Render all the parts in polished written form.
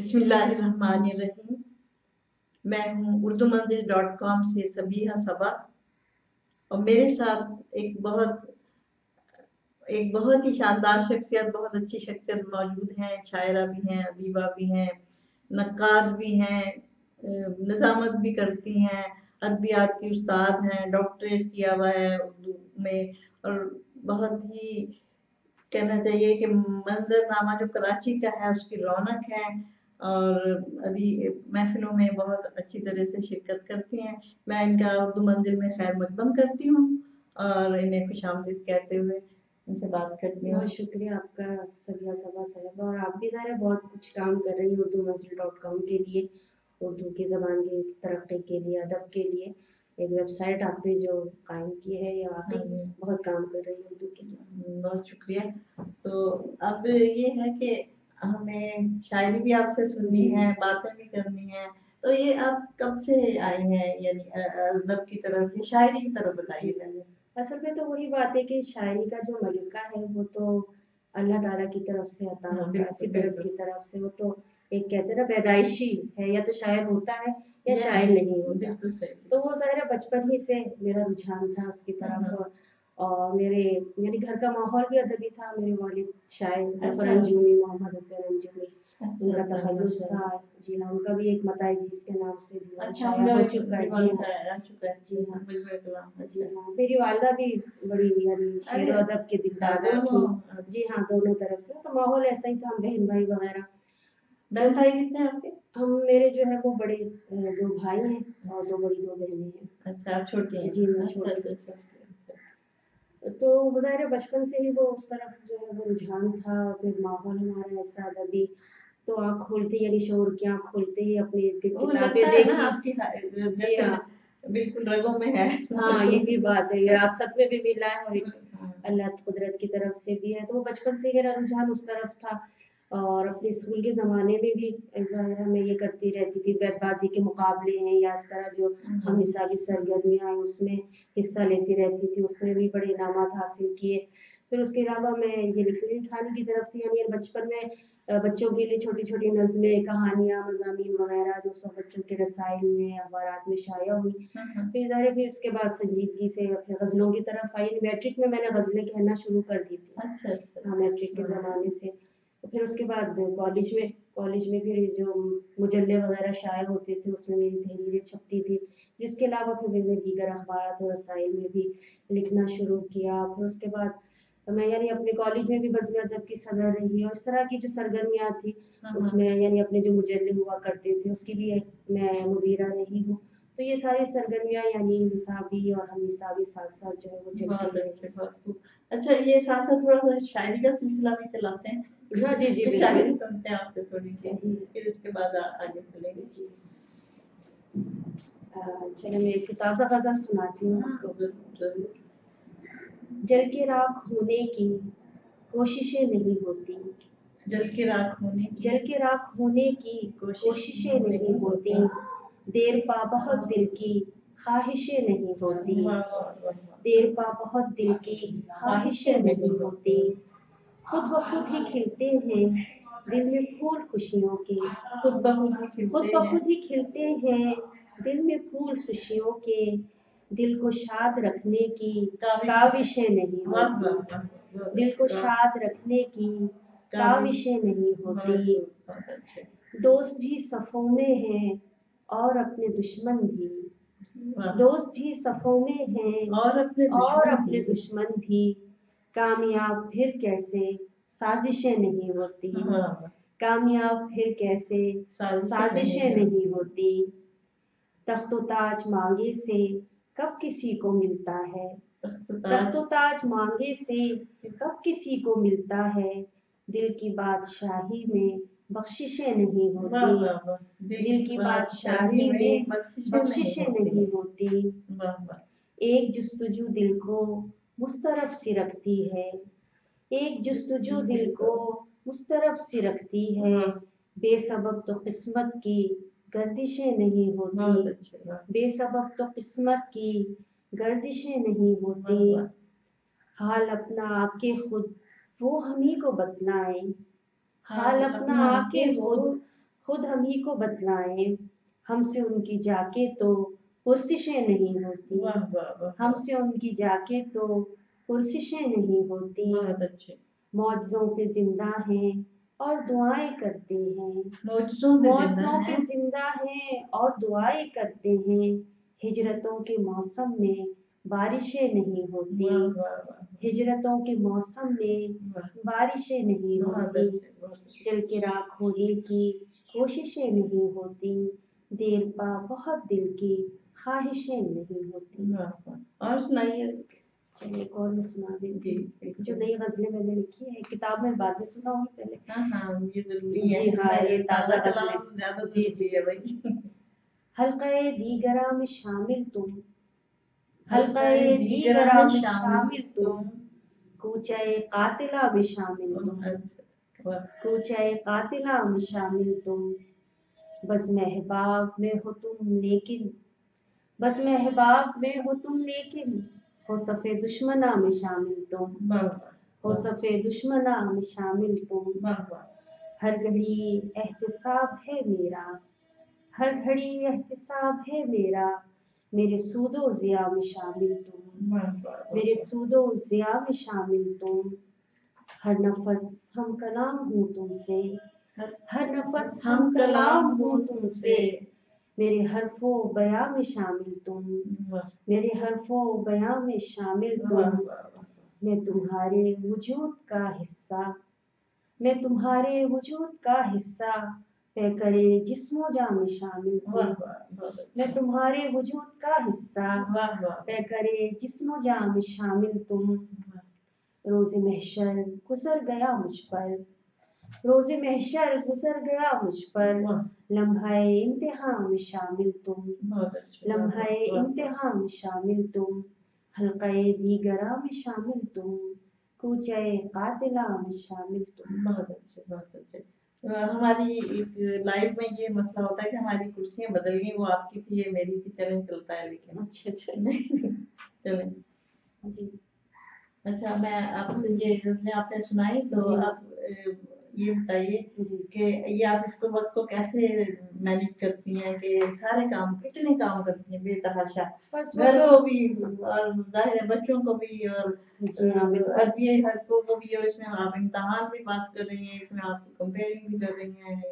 बिस्मिल्लाहिर्रहमानिर्रहीम। मैं हूँ उर्दू मंजिल .com से सबीहा सबा और मेरे साथ एक बहुत ही शानदार शख्सियत, बहुत अच्छी शख्सियत मौजूद हैं। शायरा भी हैं, अदीबा भी हैं, नक्काद भी हैं, निज़ामत भी करती हैं, अदबियात की उस्ताद हैं, डॉक्टरेट किया हुआ है उर्दू में और बहुत ही कहना चाहिए कि मंजरनामा जो कराची का है उसकी रौनक है और अभी महफिलों में बहुत अच्छी तरह से शिरकत करती हैं। मैं इनका उर्दू मंजिल में खैर मकदम करती हूँ और इन्हें खुशामदीद कहते हुए इनसे बात करती हूँ। बहुत शुक्रिया आपका सबिया सबा साहिबा। और आप भी ज़ाहिर है बहुत कुछ काम कर रही हैं उर्दू मंजिल .com के लिए, उर्दू की ज़बान की तरक्की के लिए, अदब के लिए। एक वेबसाइट आपने जो कायम की है ये वाकई बहुत काम कर रही है उर्दू के लिए। बहुत शुक्रिया। तो अब ये है कि हमें शायरी भी आपसे सुननी है, बातें भी करनी है। तो ये आप कब से आई हैं यानी अदब की तरफ या शायरी की तरफ बताइए पहले? असल में तो वही बात है कि शायरी का जो मलिका है वो तो अल्लाह ताला की तरफ से अता हाँ, होता है, बिल्कुल, फितरत बिल्कुल। की तरफ से। वो तो एक कहते हैं ना पैदाइशी है, या तो शायर होता है या शायर नहीं होता। बिल्कुल सही। तो वो ज़ाहिर है बचपन ही से मेरा रुझान था उसकी तरफ। और मेरे यानी घर का माहौल भी अदबी था। मेरे वालिद शायर ज़फ़र अच्छा। अंजुमी, मोहम्मद हुसैन अंजुमी, अच्छा, उनका अच्छा, तख़ल्लुस था। माशाअल्लाह। जी हाँ, उनका भी एक मताए जीज़ के नाम से दीवान अच्छा, शाया उनका हो भी चुका है। दीवान जी हाँ, शाया आ चुका है। जी हाँ, मजमूए कलाम, जी अच्छा। हाँ। मेरी वालिदा भी बड़ी यानी शेर अरे! व अदब की दिलदादा थी। दोनों जी हाँ, दोनों तरफ से। तो माहौल ऐसा ही था, बहन-भाई वग़ैरह। बहन भाई कितने हैं आपके? हम मेरे जो है वो बड़े 2 भाई हैं और 2 बड़ी 2 बहनें हैं। अच्छा, आप छोटी हैं। जी, मैं अच्छा, छोटी अच्छा, हूँ अच्छा, सबसे। अच्छा। तो ज़ाहिर है बचपन से ही वो उस तरफ जो है वो रुझान था। फिर माहौल हमारा ऐसा अदबी, तो आँख खोलते यानी शऊर की आँख खोलते ही अपने इर्द-गिर्द वो किताबें लगता है ना देखी। आपकी जी जैसे हाँ। बिल्कुल रगों में है। हाँ, यही बात है, विरासत में भी मिला है और एक हाँ। अल्लाह कुदरत की तरफ से भी है। तो वो बचपन से ही मेरा रुझान उस तरफ था। और अपने स्कूल के ज़माने में भी ज़ाहिर है मैं ये करती रहती थी, बैतबाज़ी के मुकाबले हैं या इस तरह जो हम निसाबी सरगर्मियाँ हैं उसमें हिस्सा लेती रहती थी, उसमें भी बड़े इनामात हासिल किए। फिर उसके अलावा मैं ये लिखने-लिखाने की तरफ थी, यानी बचपन में बच्चों के लिए छोटी-छोटी नज़्में, कहानियाँ, मज़ामीन वग़ैरह जो सब बच्चों के रसाइल में, अखबारात में शाया हुई। फिर ज़ाहिर है फिर उसके बाद संजीदगी से फिर गज़लों की तरफ आई। मैट्रिक में मैंने गज़लें कहना शुरू कर दी थी। अच्छा, अच्छा। हाँ, मैट्रिक के ज़माने से। तो फिर उसके बाद कॉलेज में फिर ये जो मुजल्ले वग़ैरह शाया होते थे उसमें मेरी तहरीरें छपती थी। इसके अलावा फिर मैंने दीगर अखबारात और रसाइल में भी लिखना शुरू किया। फिर उसके बाद मैं यानी अपने कॉलेज में भी बज़्म अदब की सदर रही और इस तरह की जो सरगर्मियाँ थी उसमें यानी अपने जो मुजल्ले हुआ करते थे उसकी भी मैं मुदीरा रही हूँ। तो ये सारी सरगर्मियाँ यानी निसाबी और हम निसाबी साथ-साथ जो है वो बहुत चलती अच्छे, रही। बहुत खूब। अच्छा ये साथ-साथ थोड़ा-सा शायरी का सिलसिला भी चलाते हैं। हाँ, जी, जी, फिर बिल्कुल। शायरी सुनते हैं आपसे थोड़ी-सी, सही। फिर उसके बाद आगे चलेंगे। जी। चलिए मैं एक ताज़ा गज़ल सुनाती हूँ हाँ, आपको। ज़रूर, ज़रूर। जल के राख होने की कोशिशें नहीं होती, जल के राख होने की जल के राख होने की कोशिशें नहीं होती, देर पा बहुत दिल की ख़्वाहिशें नहीं होती, वाह, वाह, वाह, वाह। देर पा बहुत दिल की ख़्वाहिशें नहीं होती, खुद ब खुद ही खिलते हैं दिल में फूल खुशियों के, खुद ब खुद ही खुद खिलते ब हैं। खुद ही खिलते हैं दिल में फूल खुशियों के, दिल को शाद रखने की काविशें नहीं वाह, वाह, होती, वाह, बहुत दिल को अच्छे, वाह। शाद रखने की काविशें नहीं होती। बहुत अच्छे। दोस्त भी सफ़ों में हैं और अपने दुश्मन भी, वाह। दोस्त भी सफ़ों में हैं और और अपने दुश्मन भी, कामयाब फिर कैसे साजिशें नहीं होती, हाँ, कामयाब फिर कैसे साजिशें नहीं होती। तख्त-ओ-ताज मांगे से कब किसी को मिलता है, तख्त-ओ-ताज मांगे से कब किसी को मिलता है, दिल की बादशाही में बख्शिशें नहीं वाह, होती, वाह, वाह। दिल की बादशाही में बख्शिशें नहीं होती। वाह, वाह। एक जुस्तजू दिल को मुस्तरब सी रखती है, एक जुस्तजू दिल को मुस्तरब सी रखती है, बेसबब तो किस्मत की गर्दिशें नहीं बहुत होती, अच्छे, वाह। बेसबब तो किस्मत की गर्दिशें नहीं वाह, होती। वाह। हाल अपना आके खुद वो हम ही को बतलाएँ, हाल अपना आके खुद खुद हम ही को बतलाएं, हमसे उनकी जाके तो पुरसिशें नहीं होती, वाह वाह वाह, हमसे उनकी जाके तो पुरसिशें नहीं होती, बहुत अच्छे। मौजज़ों पे जिंदा हैं और दुआएं करते हैं, मौजूदों में जिंदा मौजज़ों पे है। जिंदा हैं और दुआएं करते हैं, हिजरतों के मौसम में बारिशें नहीं होती, वाह वाह वाह हिजरतों के मौसम में वाह, बारिशें नहीं बहुत होती, अच्छे बहुत अच्छे। जल के राख होने की कोशिशें नहीं होती, देर पा बहुत दिल की ख्वाहिशें नहीं होती। वाह वाह, और सुनाइए। चलिए एक और मैं सुना जी देती हूँ, बिल्कुल। जो नई गज़लें मैंने लिखी है, किताब में बाद में सुनाऊंगी पहले। हाँ हाँ, ये जरूरी है। जी हाँ, ये ताज़ा ताज़ा कलाम गज़लें। ज्यादा जी जरूरी जी। है भाई। हल्क़े दीगरा में शामिल तुम, हल्क़े हल्क़े दीगरा दीगरा में में शामिल शामिल तुम, कूचे कातिला में शामिल तुम, अच्छा, वाह कूचे कातिला में शामिल तुम, बस महबाब में हो तुम लेकिन, बस महबाब में हो तुम लेकिन, हो सफ़े दुश्मना में शामिल तुम, वाह हो सफ़े दुश्मना में शामिल तुम, वाह वाह, हर घड़ी एहतिसाब है मेरा, हर घड़ी एहतिसाब है मेरा, मेरे सूदो ज़िया में शामिल तुम, वाह वाह मेरे सूदो ज़िया में शामिल तुम, हर नफस हम कलाम हूँ तुमसे, हर नफस हम कलाम हूँ तुमसे, मेरे हरफो बयां में शामिल तुम, वाह मेरे हरफो बयां में शामिल वाह तुम, वाह, मैं तुम्हारे वजूद का हिस्सा, मैं तुम्हारे वजूद का हिस्सा, पे करे जिस्मो जा में शामिल वाह तुम, वाह, बहुत मैं अच्छा। तुम्हारे वजूद का हिस्सा, वाह वाह, पे करे जिस्मो जा में शामिल तुम, रोज़े महशर गुजर गया मुझ पर, रोज़े महशर गुजर गया मुझ पर, वाह लम्हाए इम्तिहां में शामिल तुम, बहुत अच्छे, वाह लम्हाए वाह वाह, इम्तिहां में शामिल तुम, हल्क़े दीगरा में शामिल तुम, कूचे कातिला में शामिल तुम। बहुत अच्छे बहुत अच्छे। हमारी एक लाइफ में ये मसला होता है कि हमारी कुर्सियां बदल गई, वो आपकी थी ये मेरी थी, चलें चलता है लेकिन। अच्छा अच्छा। चलें। जी अच्छा, मैं आपसे ये गज़लें आपने सुनाई तो जी आप ये बताइए जी। कि ये आप इसको वक़्त को कैसे मैनेज करती हैं कि सारे काम कितने काम करती हैं बेतहाशा? बस वो घर तो को भी और ज़ाहिर है बच्चों को भी और जी हाँ बिल्कुल। अरबी हरकों को भी, और इसमें आप इम्तिहान भी पास कर रही हैं, इसमें आप कंपेयरिंग भी कर रही हैं,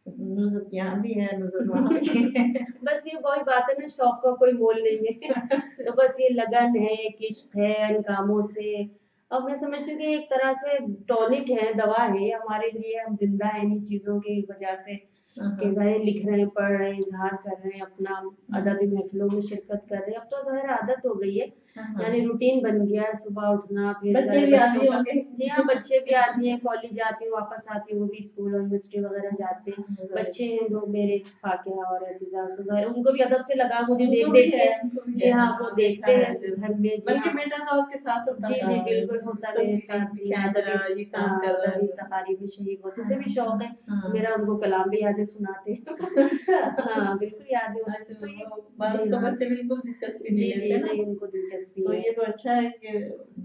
नुज़त यहाँ भी है, नुज़त वहाँ भी है। बस ये वही बात है ना, शौक का कोई मोल नहीं है। तो बस ये लगन है, एक इश्क है इन कामों से। अब मैं समझती हूँ कि एक तरह से टॉनिक है, दवा है हमारे लिए, हम जिंदा हैं इन चीजों की वजह से हाँ, कि हाँ। ज़ाहिर लिख रहे हैं, पढ़ रहे हैं, इज़हार कर रहे हैं अपना, अदबी महफ़िलों में शिरकत कर रहे हैं। अब तो ज़ाहिर आदत हो गई है, हाँ, हाँ। यानी रूटीन बन गया है, सुबह उठना, फिर बच्चे ज़ाहिर भी आते बच्चों का। होंगे। जी हाँ, बच्चे भी आती हैं, कॉलेज जाती हैं, वापस आती हैं, वो भी स्कूल यूनिवर्सिटी वगैरह जाते हैं। बच्चे हैं 2 मेरे, फ़ाक़िहा और एतिज़ाज़, तो ज़ाहिर उनको भी अदब से लगाव मुझे उनको भी देख-देख है, के। उनको भी जी है। हाँ, हाँ, वो देखा देखते है हैं जो, घर में। जी बल्कि हाँ। बेटा तो आपके साथ होता जी, था, जी, बिल्कुल होता है मेरे तस्वीरें साथ। भी जी हाँ, खींच रहा, ये काम कर रहा अदबी है। तकारीब में शरीक होते, उसे हाँ, भी शौक है। हाँ। मेरा उनको कलाम भी यादें सुनाते हैं। अच्छा। हाँ, बिल्कुल यादें होती हैं। अच्छा, तो ये वो बस जी तो हाँ। बच्चे बिल्कुल दिलचस्पी नहीं जी, जी, लेते ना, नहीं उनको दिलचस्पी तो है। ये तो अच्छा है कि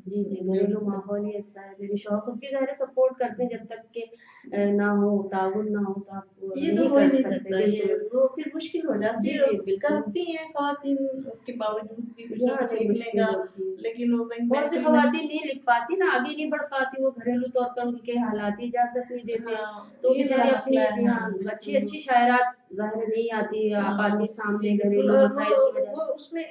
जी, जी, जो घरेलू माहौल ही ऐसा है। मेरे शौहर खुद भी ज़ाहिर है सपोर्ट करते हैं, जब तक के ना हो, ताउन ना हो तो आप ये तो नहीं हो ही कर नहीं सकते। सकता, ये बिल्कुल। वो फिर मुश्किल हो जाती जी, है। जी, बिल्कुल। करती हैं ख़वातीन उसके बावजूद भी कुछ जी ना हाँ, कुछ नहीं लिखने मुश्किल का, होती है। लेकिन वो कहीं बहुत सी महफ़िल में। ख़वातीन नहीं लिख पाती ना, आगे नहीं बढ़ पाती, वो घरेलू तौर पर उनके हालात ही इजाज़त नहीं देते हैं। हाँ, तो ये बड़ा बेचारी मसला अपनी है। जी हाँ, हाँ, बिल्कुल। अच्छी-अच्छी शायरात ज़ाहिर है नहीं आती, आ हाँ, पाती जी सामने बिल्कुल, घरेलू और मसाइल की वजह वो से। उसमें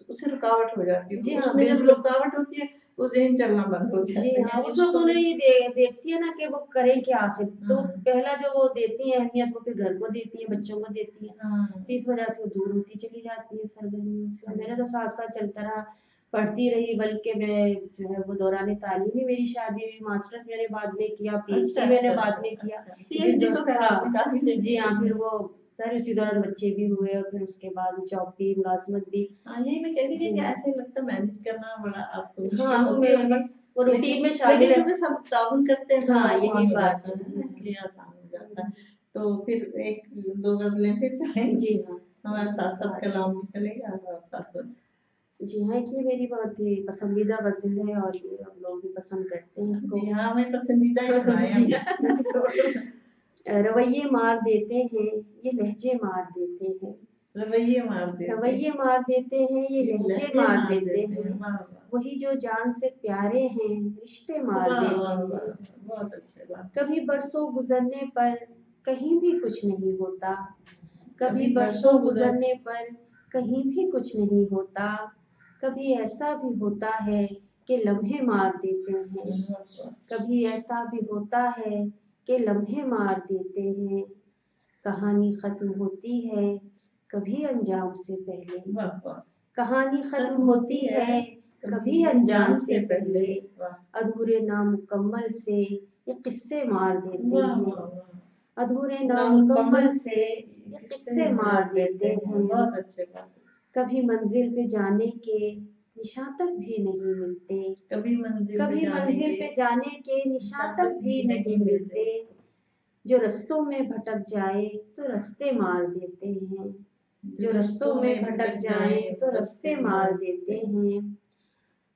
उससे रुकावट हो जाती है। जी हाँ, उसमें जब बिल्कुल। रुकावट होती है, वो ज़हन चलना बंद हो जी जाता है, हाँ, यानी उस वक़्त उसको उन्हें भी। ये देखती है ना कि वो करें क्या आखिर? तो हाँ, पहला जो वो देती हैं अहमियत, वो फिर घर को देती हैं, बच्चों को देती हैं। हाँ, फिर इस वजह से वो दूर होती चली जाती है सरगर्मियों से। और मेरा तो हाँ। साथ-साथ चलता रहा, पढ़ती रही, बल्कि मैं जो है वो दौरान तालीम ही मेरी शादी हुई, मास्टर्स मैंने बाद में किया, अच्छा, पीएचडी मैंने अच्छा, बाद अच्छा, में किया। अच्छा। जिस पीएचडी दौ तो ख़ैर आपने हाँ, काफ़ी देर जी की हाँ, की फिर है। वो सारे उसी दौरान बच्चे भी हुए और फिर उसके बाद जॉब भी, मुलाज़मत भी। हाँ, यही मैं कह रही थी जी कि हाँ। ऐसे लगता है मैनेज करना बड़ा आपको हाँ, मुश्किल वो होती मैं होगी, बस वो रूटीन लेकिन में शामिल है। चूँकि सब ताउन करते हैं तो हाँ, आसान यही हो बात जाता है। है जी, ना, जी। इसलिए आसान हो जाता है। तो फिर 1-2 गज़लें फिर चलेंगी, जी हाँ, हमारे साथ-साथ साथ कलाम भी चलेगा और साथ-साथ। जी हाँ, एक ये मेरी बहुत ही पसंदीदा ग़ज़ल है और ये हम लोग भी पसंद करते हैं इसको। जी हाँ, हमें पसंदीदा ही सुनाएँ जी। अब। रवैये मार देते हैं, ये लहजे मार देते हैं। रवैये मार देते हैं, रवैये मार देते हैं, ये ये लहजे लहजे मार मार देते देते हैं। हैं। वाह वाह वही जो जान से प्यारे हैं, रिश्ते मार वाह देते वाह वाह, हैं। बहुत अच्छे, वाह। कभी बरसों गुजरने पर कहीं भी कुछ नहीं होता, कभी कभी बरसों गुजर गुजरने पर कहीं भी कुछ नहीं होता। कभी ऐसा भी होता है कि लम्हे मार देते हैं, कभी ऐसा भी होता है कि लम्हे मार देते हैं। कहानी खत्म होती है कभी अंजाम से पहले, वाह वाह, कहानी खत्म खत्म होती है कभी अंजाम से पहले। वाह अधूरे नामुकम्मल से ये किस्से मार देते वाह हैं, वाह वाह, अधूरे नामुकम्मल नामुकम्मल से से ये ये किस्से किस्से मार मार देते देते हैं। हैं। बहुत अच्छे, बहुत अच्छे। कभी मंजिल पे जाने के निशान तक भी नहीं मिलते, कभी मंजिल पे कभी जाने मंजिल के पे जाने के निशान तक भी नहीं मिलते। जो रस्तों में भटक जाए तो रास्ते मार देते हैं, जो रस्तों में भटक जाए तो रास्ते मार देते हैं।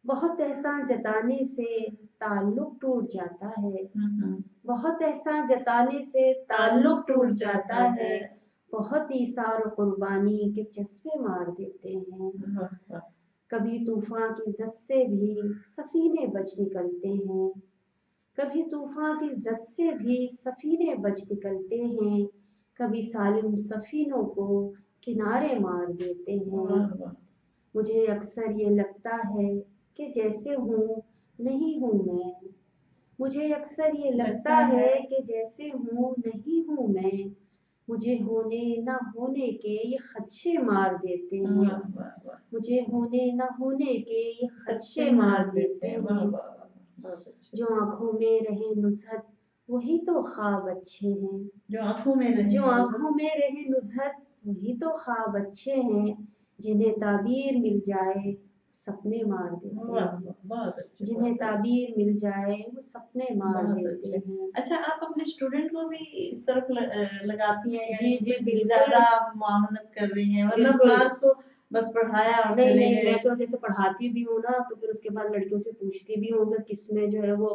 बहुत एहसान जताने से ताल्लुक टूट जाता है, बहुत एहसान जताने से ताल्लुक टूट जाता है। बहुत ईसार और कुर्बानी के चस्पे मार देते हैं। वाह वाह, कभी तूफान की जद से भी सफीने बच निकलते हैं, कभी तूफान की जद से भी सफीने बच निकलते हैं। कभी सालिम सफीनों को किनारे मार देते हैं। वाह वाह, मुझे अक्सर ये लगता है कि जैसे हूँ नहीं हूँ मैं, मुझे अक्सर ये लगता है कि जैसे हूँ नहीं हूँ मैं। मुझे होने न होने के ये खदशे मार देते हैं, वाह वाह वाह, मुझे होने न होने के ये खदशे मार देते वाह हैं। वाह वाह, बहुत अच्छे। जो आंखों में रहे नुज़हत वही तो ख्वाब अच्छे हैं, जो आंखों में रहे जो नुज़हत, आंखों में रहे नुज़हत वही तो ख्वाब अच्छे हैं। जिन्हें ताबीर मिल जाए सपने मार देते वाह हैं, वाह, बहुत अच्छे, जिन्हें बहुत अच्छे, ताबीर मिल जाए वो सपने मार बहुत देते अच्छे। हैं। अच्छा, आप अपने स्टूडेंट को भी इस तरफ लगाती हैं, जी यानी जी कुछ बिल्कुल ज्यादा आप मुआवनत कर रही हैं, वरना बिल्कुल। क्लास तो बस पढ़ाया और नहीं चले नहीं, गए। मैं तो जैसे पढ़ाती भी हूँ ना, तो फिर उसके बाद लड़कियों से पूछती भी हूँ कि किसमें जो है वो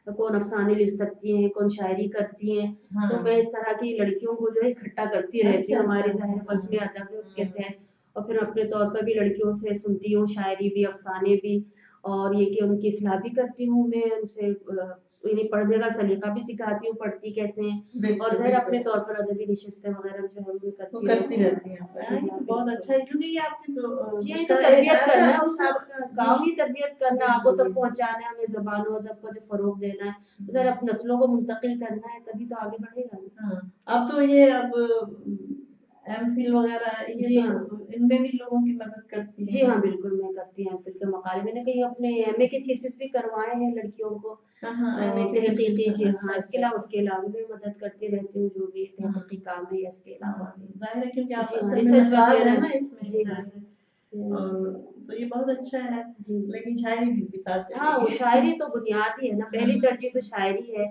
कौन अफसाने लिख सकती हैं, कौन शायरी करती हैं। हाँ, तो मैं इस तरह की लड़कियों को जो है इकट्ठा करती रहती अच्छा हूँ, हमारी अच्छा, ज़ाहिर बस में हाँ अदब है उसके तहत। और फिर अपने तौर पर भी लड़कियों से सुनती हूँ शायरी भी, अफसाने भी, और ये कि उनकी इस्लाह भी करती हूँ मैं उनसे, इन्हें पढ़ने का सलीका भी सिखाती हूँ, पढ़ती कैसे हैं। बिल्कुल और ज़ाहिर अपने बिल्कुल, तौर पर अदबी नशिस्तें वगैरह जो है वो वो करती करती रहती हूँ। रहती हैं। हाँ, जी ये हाँ तो बहुत अच्छा बिल्कुल। है, क्योंकि ये आपकी तो जी, यही तो उसका तरबियत करना है दूसरा उस्ताद का काम, ही तरबियत करना, आगों बिल्कुल तक बिल्कुल, पहुँचाना है, हमें ज़बान और अदब को जो फ़रोग़ देना है, ज़रा अब नस्लों को मुंतकिल करना है, तभी तो आगे बढ़ेगा ना। हाँ। अब तो ये अब एमफिल वगैरह ये जी तो हाँ। इनमें भी लोगों की मदद करती जी हैं। हाँ, बिल्कुल मैं करती हूँ एमफिल के मकाले, मैंने कहीं अपने एमए के थीसिस भी करवाए हैं लड़कियों को। हाँ हाँ, एमए के तहकीकी थीसिस, जी अच्छा हाँ, इसके अच्छा अलावा अच्छा। उसके अलावा भी मदद करती रहती हूँ, जो भी हाँ तहकीकी काम है या इसके अलावा हाँ, भी। जाहिर है, क्योंकि आप जी हाँ, असल में रिसर्च नक़ाद वगैरह हैं ना इसमें, जी हाँ। जाहिर है। और तो ये बहुत अच्छा है, जी, जी। लेकिन शायरी भी साथ हाँ, वो चलेगी। शायरी तो बुनियादी है ना, पहली हाँ, तरजीह तो शायरी है,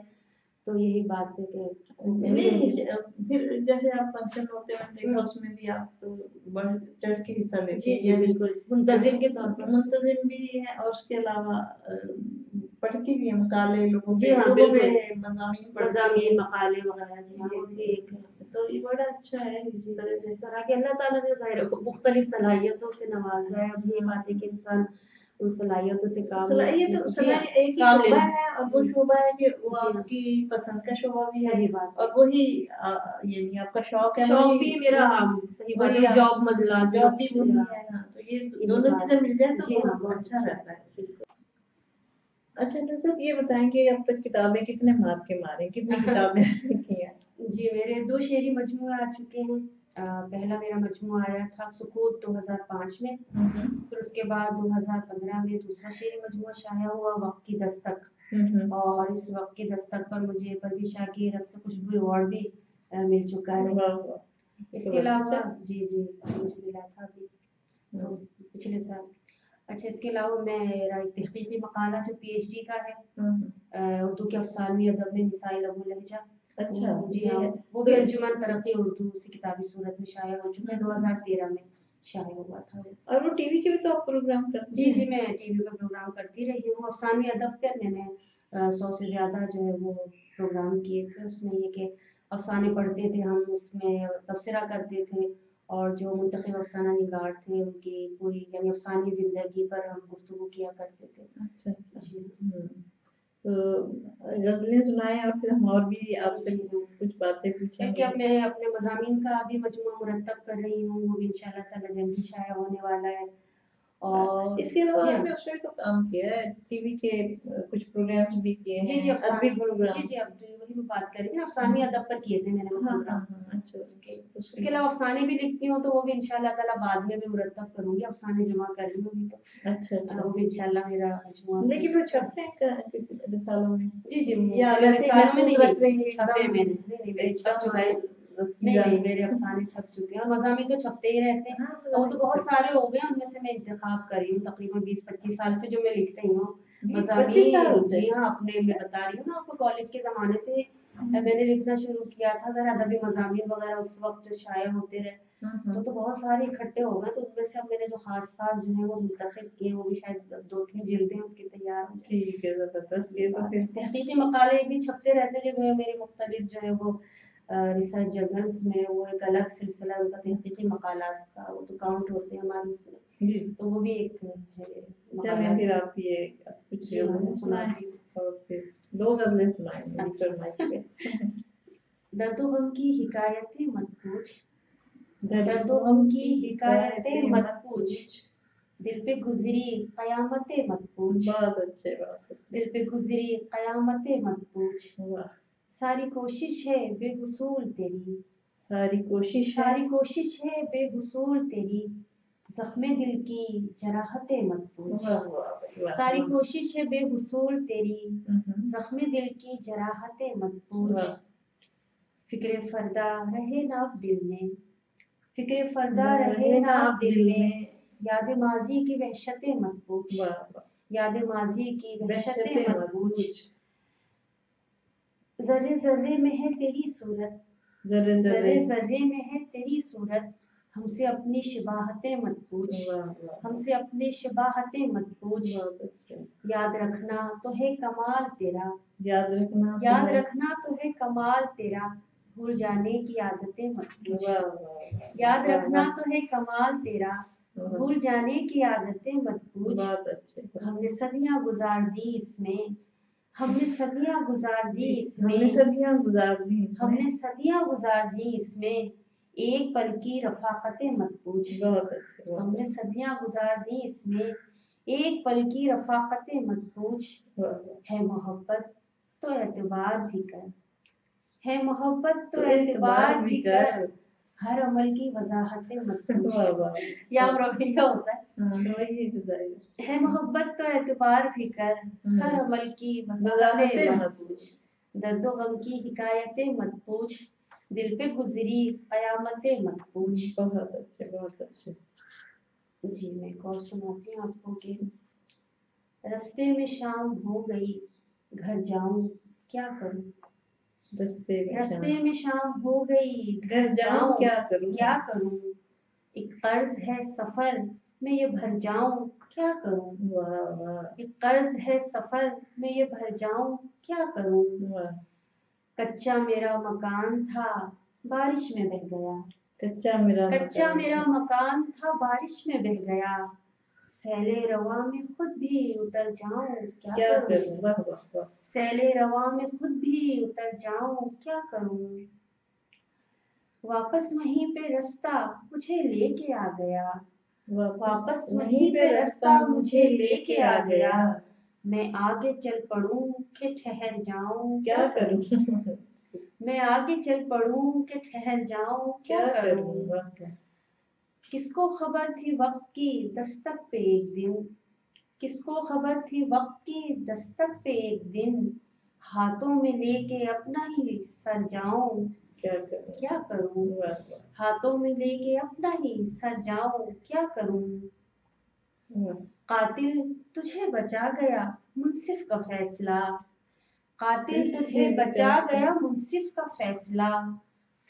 तो यही बात है कि पहली नहीं, फिर जैसे आप फंक्शन होते हैं, मैंने देखा हुँ। उसमें भी आप तो बढ़ चढ़ के हिस्सा लेती जी, हैं, जी, यानी बिल्कुल, मुंतज़िम के तौर पर। मुंतजिम भी है और उसके अलावा पढ़ती भी है मकाले, जी हाँ, लोगों पे बिल्कुल, मज़ामीन पढ़ती मज़ामीन, हैं। मकाले वगैरह जी हाँ, ये वो भी एक है। तो ये बड़ा अच्छा है इस जी, जी, तरह इस से। तरह के अल्लाह ताला ने ज़ाहिर है मुख्तलिफ़ सलाहियतों से नवाज़ा है, अब ये बात है कि इंसान उन सलाहियतों से काम ये तो जी हाँ, सलाह एक ही काम ले शोबा ले। है, और वो शोबा है कि वो जी हाँ, आपकी पसंद का शोबा भी है, सही बात है। और वही यानी आपका शौक है, शौक वही भी मेरा हाँ, सही बात वही है, आप जॉब लाज़िम जॉब भी वही है। हाँ, तो ये यही दोनों बात चीजें मिल जाए है। तो जी हाँ, बहुत बहुत अच्छा अच्छी रहता बात है। है, बिल्कुल। अच्छा नुसरत, ये बताएंगे अब तक किताबें कितने मार के मारे, कितनी किताबें की हैं? जी, मेरे 2 शेरी मजमूए आ चुके हैं। पहला मेरा मजमूआ आया था सुकूत 2005 में, फिर उसके बाद 2015 में दूसरा शेरी मजमूआ शाया हुआ वक़्त की दस्तक। और इस वक़्त की दस्तक पर मुझे परवीन शाह की रक़्स खुशबू अवार्ड भी मिल चुका है। वाह वाह, तो इसके बड़ा अलावा अच्छा। जी, जी, मुझे मिला था अभी तो हम्म, पिछले साल। अच्छा, इसके अलावा मेरा एक तहक़ीक़ी मक़ाला जो पीएचडी का है, हम्म, उर्दू के अफ़सानवी अदब में निसाई लघु लहजा। अच्छा, जी ये हाँ, है वो तो भी अंजुमन तरक्की उर्दू से किताबी सूरत में शाया हो चुका है, 2013 में शाया हुआ था वो। और वो टीवी के भी तो आप प्रोग्राम करती जी, हैं? जी, मैं टीवी पे प्रोग्राम करती रही हूँ, अफ़सानवी अदब पे मैंने 100 से ज़्यादा जो है वो प्रोग्राम किए थे। उसमें ये कि अफसाने पढ़ते थे हम, उसमें तबसरा करते थे, और जो मुंतखब अफसाना निगार थे उनकी पूरी यानी अफसानी ज़िंदगी पर हम गुफ्तगू किया करते थे। अच्छा, अच्छा। जी। तो ग़ज़लें सुनाएँ और फिर हम और भी आपसे जी। कुछ बातें क्योंकि पूछेंगे। अब मैं अपने मज़ामीन का भी मजमूआ मुरत्तब कर रही हूँ, वो भी इंशाअल्लाह ताला जल्दी शाया होने वाला है। और इसके अलावा जी हाँ। आपने उसमें तो काम किया है, टीवी के कुछ प्रोग्राम्स भी किए जी, जी, हैं, अफ़साने अदबी जी, प्रोग्राम। जी, अब तो वही मैं बात कर रही थी, अफ़सानी अदब पर किए थे मैंने वो हाँ, प्रोग्राम। हाँ, हाँ, अच्छा। इसके अलावा अफ़साने भी लिखती हूँ, तो वो भी इंशाअल्लाह ताला बाद में मैं मुरत्तब करूँगी, अफ़साने जमा कर रही हूँ अभी तो। अच्छा, अच्छा। वो भी इंशाअल्लाह मेरा मजमूआ लेकिन वो छपते हैं किसी रिसालों में? जी, जी, या मेरे वैसे ही रिसालों में महफूज़ रख रही हैं छपे एकदम मैंने, नहीं, मेरे छप एकदम चुके हाई हैं। नहीं, ज़ख़ीरा नहीं, में? मेरे अफ़साने छप चुके हैं और मज़ामी तो छपते ही रहते हैं। हाँ, और वो तो बहुत मज़ामी सारे हो गए हैं, उनमें से मैं इंतख़ाब कर रही हूँ, तकरीबन 20-25 साल से जो मैं लिख रही हूँ। 20-25 साल हो मज़ामी गए? जी हाँ, अपने मैं अच्छा। बता रही हूँ ना आपको, कॉलेज के ज़माने से हुँ। मैंने लिखना शुरू किया था, ज़रा अदबी मज़ामीन वग़ैरह उस वक़्त जो शाया होते रहे। हाँ, हाँ। तो बहुत सारे इकट्ठे हो गए, तो उनमें से अब मैंने जो ख़ास-ख़ास जो है वो मुंतख़ब किए, वो भी शायद 2-3 जिल्दें उसकी तैयार हो जाएँ। ठीक है, ज़बरदस्त। ये तो फिर तहक़ीक़ी मक़ाले भी छपते रहते हैं, जो मेरे मुख्तलिफ़ जो है वो रिसर्च जर्नल्स में, वो एक अलग सिलसिला उनका तहक़ीक़ी मक़ालात का, वो तो काउंट होते हैं हमारे उसमें। जी। तो वो भी एक है चलें मक़ालात। फिर आप ये कुछ जी हाँ, मैं ग़ज़लें सुनाएँ सुनाती हूँ। और फिर 2 ग़ज़लें सुनाएँ मेरी अच्छा। फ़रमाइश पे। दर्दो गम की हिकायतें मत पूछ, दर्दो दर्दो गम की हिकायतें हिकायतें मत मत पूछ, पूछ। दिल पे गुज़री क़यामतें मत पूछ, बहुत अच्छे, बहुत अच्छे। दिल पे गुज़री क़यामतें मत पूछ, वाह! सारी कोशिश है बेहुसूल तेरी, सारी कोशिश है सारी कोशिश है बेहुसूल तेरी, ज़ख्मे दिल की जराहतें मत पूछ। वाह, वाह भाई वाह! सारी वाह! कोशिश है बेहुसूल तेरी, हुँ, हुँ। ज़ख्मे दिल की जराहतें मत पूछ। वाह! फ़िक्रे फ़रदा रहे ना अब दिल में, फ़िक्रे फ़रदा रहे रहे ना ना अब अब दिल दिल में, में। याद माज़ी की वहशतें मत पूछ, वाह, वाह! याद माज़ी की वहशतें वहशतें मत मत पूछ। पूछ। ज़र्रे-ज़र्रे में है तेरी सूरत, ज़र्रे-ज़र्रे ज़र्रे-ज़र्रे में है तेरी सूरत, हमसे अपनी शिबाहतें मत पूछ, वाह, वाह, वाह! हमसे अपनी शिबाहतें मत पूछ। बहुत अच्छे। याद रखना तो है कमाल तेरा, याद रखना तो याद है रखना तो है कमाल तेरा, भूल जाने की आदतें मत पूछ। वाह, वाह, वाह! याद वाह, रखना वाह! तो है कमाल तेरा, वाह! भूल जाने की आदतें मत पूछ। बहुत अच्छे। हमने सदियां गुजार दी इसमें, हमने सदियां गुजार दी हमने इसमें, सदियाँ गुज़ार दी इसमें। हमने सदियां गुजार दी इसमें, एक पल की रफ़ाक़तें मत पूछ। बहुत अच्छे, बहुत हमने अच्छे। सदियां गुजार दी इसमें, एक पल की रफ़ाक़तें मत पूछ। वाह, वाह! है मोहब्बत तो एतबार भी कर, है मोहब्बत तो तो एतबार एतबार भी भी कर, कर। हर अमल की वज़ाहतें मत पूछ। वाह, वाह! ये आम रवैया होता है। हाँ, रवैये की ज़ाहिर है मोहब्बत तो एतबार भी कर, हर अमल की वज़ाहतें वज़ाहतें मत मत पूछ। दर्दो गम की हिकायतें मत पूछ, दिल पे गुज़री क़यामतें मत पूछ। बहुत अच्छे, बहुत अच्छे। जी, मैं एक और सुनाती हूँ आपको कि रास्ते में शाम हो गई, घर जाऊँ क्या करूँ? रास्ते में रास्ते शाम में शाम हो गई, घर जाऊँ क्या करूँ? क्या करूँ? एक कर्ज़ है सफ़र में ये भर जाऊँ क्या करूँ? वाह, वाह! एक कर्ज़ है सफ़र में ये भर जाऊँ क्या करूँ? वाह! कच्चा मेरा मकान था, बारिश में बह गया। कच्चा मेरा कच्चा मकान मेरा था। मकान था, बारिश में बह गया। सैले रवा में खुद भी उतर जाऊँ क्या क्या करूँ? करूँ? वाह, वाह, वाह! सैले रवा में खुद भी उतर जाऊँ क्या करूँ? वापस वहीं पे रास्ता मुझे लेके आ गया, वापस वहीं पे रास्ता मुझे लेके आ गया। मैं आगे चल पड़ूं कि ठहर जाऊं क्या क्या करूं? करूँ? मैं आगे चल पड़ूं कि ठहर जाऊं क्या क्या करूं? करूँ? वाह, वाह! किसको खबर थी वक्त की दस्तक पे एक दिन, किसको खबर थी वक्त की दस्तक पे एक दिन, हाथों में लेके अपना ही सर जाऊं क्या करूँ? क्या करूं? वाह, वाह! हाथों में लेके अपना ही सर जाऊं क्या करूं? वाह! कातिल तुझे बचा गया मुंसिफ का फैसला, कातिल तुझे बचा गया मुंसिफ का फैसला,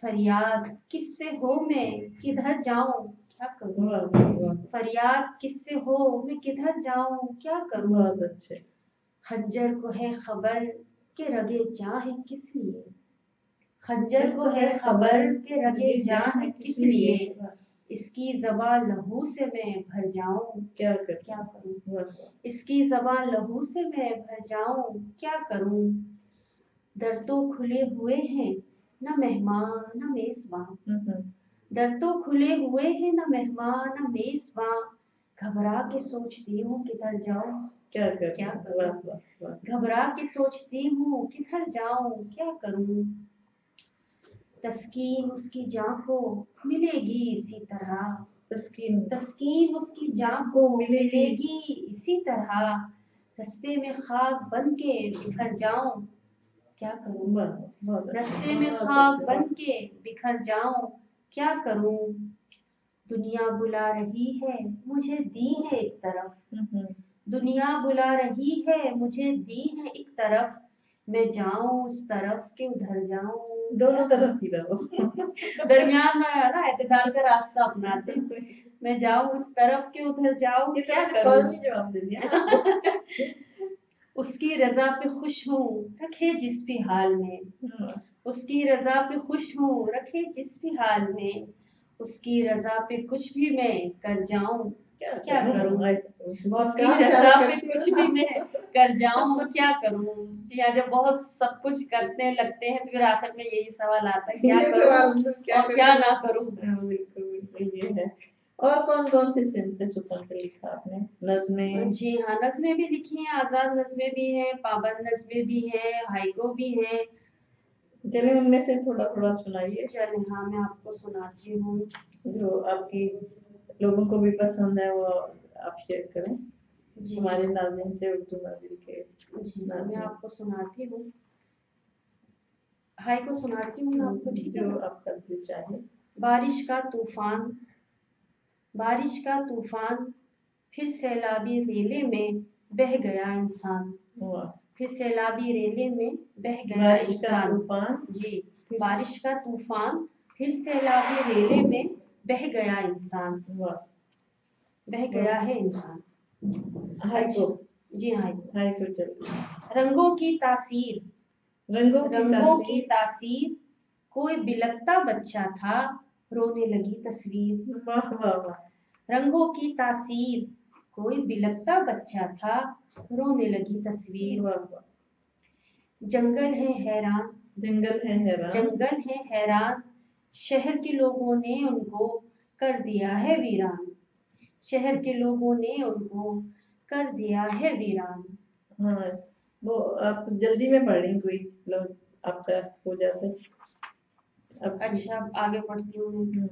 फरियाद किससे हो मैं किधर जाऊं क्या करूं? वाह, वाह, वाह! फरियाद किससे हो मैं किधर जाऊं क्या करूं? बहुत अच्छे। खंजर को है खबर के रगे जां है किस लिए, खंजर को है खबर के रगे जान है किस लिए, इसकी ज़बां लहू से मैं भर जाऊं क्या क्या करूं, वाह, इसकी ज़बां लहू से मैं भर जाऊं क्या करूं। दर तो खुले हुए हैं न मेहमान न मेज़बान, दर तो खुले हुए हैं न मेहमान न मेज़बान, घबरा के सोचती हूँ किधर जाऊं क्या करूं, वाह वाह वाह, घबरा के सोचती हूँ किधर जाऊं क्या करूं। तस्कीन उसकी जान को मिलेगी इसी तरह, तस्कीन तस्कीन उसकी जान को मिलेगी इसी तरह, रास्ते में खाक बन के बिखर जाऊं क्या करूं, वाह, बहुत अच्छा, रास्ते में बहुत खाक अच्छा, बन के बिखर जाऊं क्या करूं। दुनिया बुला रही है मुझे दी है एक तरफ, दुनिया बुला रही है मुझे दी है एक तरफ, मैं जाऊं उस तरफ के उधर जाऊं, दोनों तरफ ही रहो। दरमियान में है ना एतदाल का रास्ता अपनाते, मैं जाऊं उस तरफ के उधर जाऊं ये क्या तो करूं। जवाब दे दिया। उसकी रजा पे खुश हूँ रखे जिस भी हाल में, उसकी रजा पे खुश हूँ रखे जिस भी हाल में, उसकी रजा पे कुछ भी मैं कर जाऊं क्या करूं, उसकी रजा पे कुछ भी मैं कर जाऊं क्या करूं। जी हाँ, जब बहुत सब कुछ करने लगते हैं तो फिर आखिर में यही सवाल आता है क्या करूं और क्या ना करूं। बिल्कुल बिल्कुल ये है। और कौन कौन से सिंपल लिखा आपने? नज़्में? जी हाँ, नज़्में भी लिखी हैं, आजाद नज़्में भी हैं, पाबंद नज़्में भी हैं, हाइको भी हैं। चलिए उनमें से थोड़ा थोड़ा सुनाइए। चलिए हाँ, मैं आपको सुनाती हूँ जो आपकी लोगों को भी पसंद है वो आप शेयर करें जी। हमारे नाज़रीन से, उर्दू नाज़रीन के। जी मैं आपको सुनाती हूँ, हाइको सुनाती हूँ मैं आपको, ठीक है जो ना। आपका दिल चाहे। बारिश का तूफान, बारिश का तूफान, फिर सैलाबी रेले में बह गया इंसान, वाह, फिर सैलाबी रेले में बह गया बारिश का इंसान। तूफान, जी, फिर बारिश का तूफान, फिर सैलाबी रेले में बह गया इंसान, वाह, बह गया है इंसान। हाइको, जी हाँ, हाइको चलिए। रंगों की तासीर, रंगों की रंगों की तासीर, तासीर, कोई बिलखता बच्चा था रोने लगी तस्वीर, वाह वाह वाह, रंगों की तासीर, कोई बिलखता बच्चा था रोने लगी तस्वीर। वाह वाह, जंगल है हैरान, जंगल है हैरान, जंगल है हैरान, शहर के लोगों ने उनको कर दिया है वीरान, शहर के लोगों ने उनको कर दिया है वीरान। हाँ वो आप जल्दी में पढ़ रही कोई लोग आपका हो जाता है अब। अच्छा अब आगे पढ़ती हूँ। हम्म,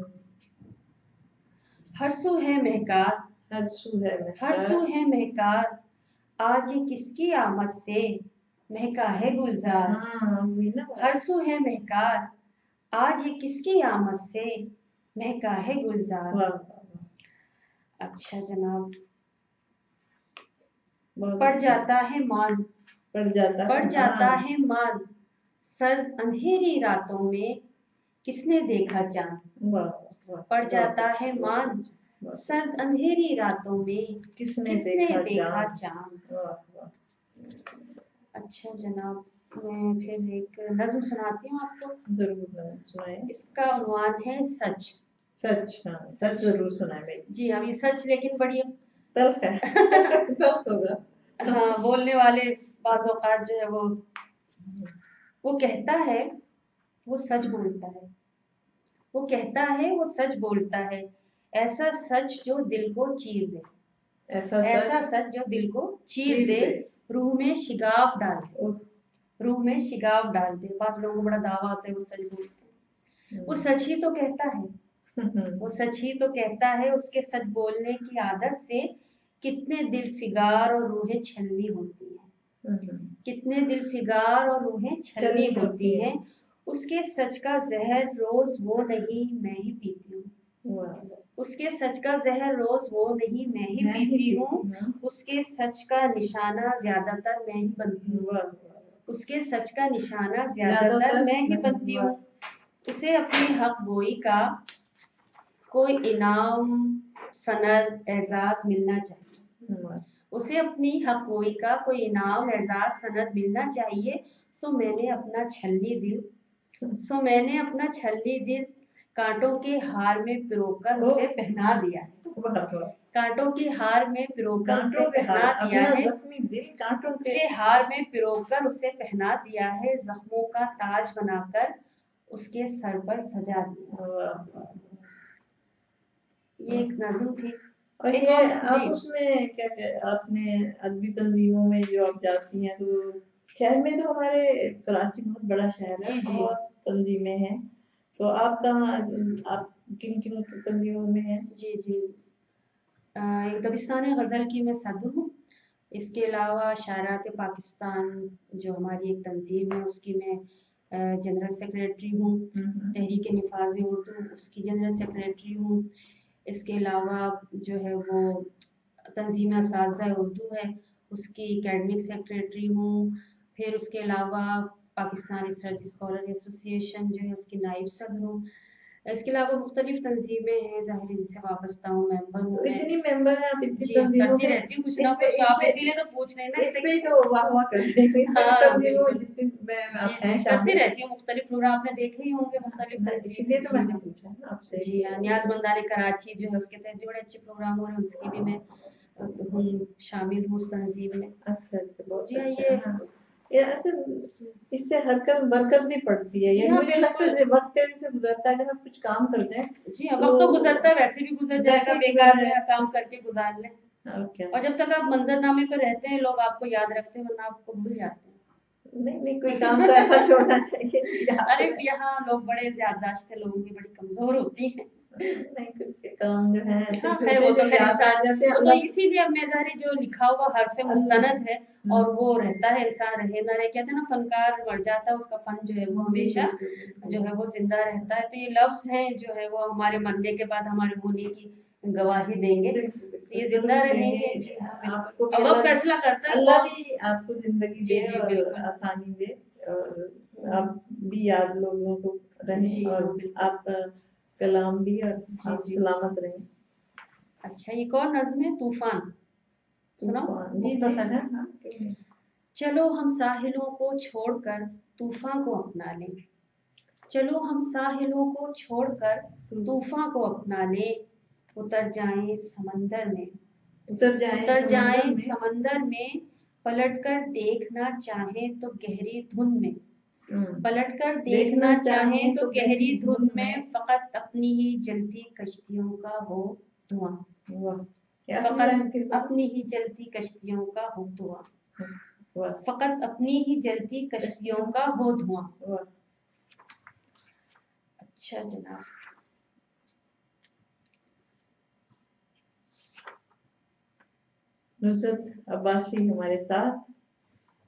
हर सू है महकार, हर सू है हर महकार, सू है महकार, आज ये किसकी आमद से महका है गुलजार, हाँ वही ना बात। हर सू है महकार, आज ये किसकी आमद से महका है गुलजार। वाह वाह वाह, अच्छा जनाब, बहुत पड़ अच्छा। जाता है मान, पड़ जाता पड़ है जाता मान, है मान, सर्द अंधेरी रातों में किसने देखा चांद, वाह वाह, पड़ बहुत जाता अच्छा, है बहुत मान, अच्छा, बहुत सर्द अच्छा। अंधेरी रातों में किसने किसने देखा देखा चांद, चांद। वाह वाह, अच्छा जनाब, मैं फिर एक नज्म सुनाती हूँ आपको, जरूर सुनाए। इसका उन्वान है सच। सच, हाँ सच जरूर सुनाए भाई। जी हाँ, ये सच लेकिन बड़ी तल्ख है। तल्ख होगा। हाँ, बोलने वाले बाज़ औक़ात जो है वो कहता है वो सच बोलता है, वो कहता है वो सच बोलता है, ऐसा सच जो दिल को चीर दे, ऐसा सच जो दिल को चीर दे, रूह में शिगाफ डाल दे, रूह में शिगाफ डाल दे। बाज़ लोगों को बड़ा दावा होता है वो सच बोलते हैं, वो सच ही तो कहता है, वो सच ही तो कहता है, उसके सच बोलने की आदत से कितने दिल फिगार और रूहें छलनी होती हैं, कितने दिल फिगार और रूहें छलनी होती हैं, उसके सच का जहर रोज वो नहीं मैं ही पीती हूँ, उसके सच का जहर रोज वो नहीं मैं ही पीती हूँ, उसके सच का निशाना ज्यादातर मैं ही बनती हूँ, उसके सच का निशाना ज्यादातर मैं ही बनती हूँ। उसे अपनी हक गोई का कोई इनाम सनद एजाज मिलना चाहिए, उसे अपनी हक गोई का कोई इनाम एजाज सनद मिलना चाहिए, सो मैंने अपना छलनी दिल सो मैंने अपना छल्ली दिल कांटों के हार में पिरोकर उसे पहना दिया है। वाह वाह। कांटों के हार में पिरोकर उसे कांटों के हार, पहना दिया अपना है, जख्मी दिल कांटों के हार में पिरोकर उसे पहना दिया है, जख्मों का ताज बनाकर उसके सर पर सजा दिया। वाह। ये एक नज्म थी। और एक ये और आप जी उसमें क्या आपने अदबी तंजीमों में जो आप जाती हैं, तो शहर में तो हमारे कराची बहुत बड़ा शहर है, जी जी बहुत तंजीमें हैं, तो आप कहाँ, आप किन किन तंजीमों में हैं? जी जी एक दबिस्तान गज़ल की मैं सदर हूँ। इसके अलावा शायरात पाकिस्तान जो हमारी एक तंजीम है उसकी मैं जनरल सेक्रेटरी हूँ। तहरीक निफाज उर्दू उसकी जनरल सेक्रेटरी हूँ। इसके अलावा जो है वो तंजीम असातिज़ा उर्दू है उसकी एकेडमिक सेक्रेटरी हूँ। फिर उसके अलावा पाकिस्तान रिसर्च स्कॉलर एसोसिएशन जो है उसकी नायब सदर हूँ। इसके अलावा मुख्तलिफ तंजीमें हैं ज़ाहिर जिनसे वाबस्ता हूँ, मेंबर हूँ तो मैं। इतनी मेंबर हैं आप, इतनी जी तंजीमों करती में, रहती हूँ कुछ इस ना पे कुछ, इस आप पे इसीलिए तो पूछ रहे हैं ना इस पे तो वाह वाह कर रहे हैं, इतनी हाँ तंजीमों बिल्कुल जितनी में जी आप जी हैं करती शामिल। रहती हूँ। मुख्तलिफ प्रोग्राम आपने देखे ही होंगे, मुख्तलिफ तंजीम इसलिए तो जी मैंने हाँ पूछा ना आपसे। जी हाँ। नियाज मंदाने कराची जो है उसके तहत भी बड़े अच्छे प्रोग्राम हो रहे हैं, उसकी भी मैं हूँ शामिल हूँ उस तंजीम में। अच्छा अच्छा, बहुत जी हाँ अच्छा। ये हाँ, ये ऐसे इससे हरकत बरकत भी पड़ती है, जी ये हाँ मुझे लगता बिल्कुल है वक्त तेजी से गुजरता है, अगर आप कुछ काम करते हैं जी हाँ। तो वक्त तो गुजरता है, वैसे भी गुजर वैसे जाएगा, ही गुजर बेकार जाए। काम करके गुजार लें। और क्या। और जब तक आप मंजरनामे पर रहते हैं लोग आपको याद रखते हैं, वरना आपको भूल जाते हैं। नहीं नहीं, कोई काम तो ऐसा छोड़ना चाहिए कि याद अरे रहे। यहाँ लोग बड़े याददाश्त लोगों की बड़ी कमजोर होती हैं। नहीं, कुछ के काम जो है ऐसे हाँ खैर छोटे वो तो जो खैर याद आ इंसान, जाते हैं, वो तो अल्लाह इसीलिए अब मेज़ारी जो लिखा हुआ हर्फ मुस्तनद है और वो रहता है, इंसान रहे ना रहे, कहते हैं ना फनकार मर जाता है उसका फन जो है वो हमेशा जो है वो जिंदा रहता है। तो ये लफ्ज हैं जो है वो हमारे मरने के बाद हमारे होने की गवाही देंगे, तो ये जिंदा जरूर रहेंगे। देंगे। जी हाँ बिल्कुल। आपको भी अब वक्त फैसला करता है अल्लाह कौन। भी आपको जिंदगी जी दे जी और बिल्कुल आसानी दे, और आप भी याद लोगों को रहें, जी और हाँ बिल्कुल आपका कलाम भी, और जी आप जी। सलामत रहें। अच्छा ये कौन नज्म है, तूफान सुनाओ तूफान, जी जी, मुख्तसर हाँ से। हाँ, क्यों नहीं। चलो हम साहिलों को छोड़कर तूफान को अपना लें, चलो हम साहिलों को छोड़कर तूफान को अपना लें, उतर जाएं समंदर में, उतर जाएं समंदर में। समंदर में, पलटकर देखना चाहें तो गहरी धुन में, पलटकर देखना देखना चाहें चाहें तो तो गहरी गहरी धुन धुन में, में। फकत अपनी ही जलती कश्तियों का हो धुआं, वाह, क्या सुन रहे फकत हैं फिर बोलो। अपनी ही जलती कश्तियों का हो धुआं, वाह, फकत अपनी ही जलती कश्तियों का हो धुआं। वाह। अच्छा जनाब। नुसरत अब्बासी हमारे साथ,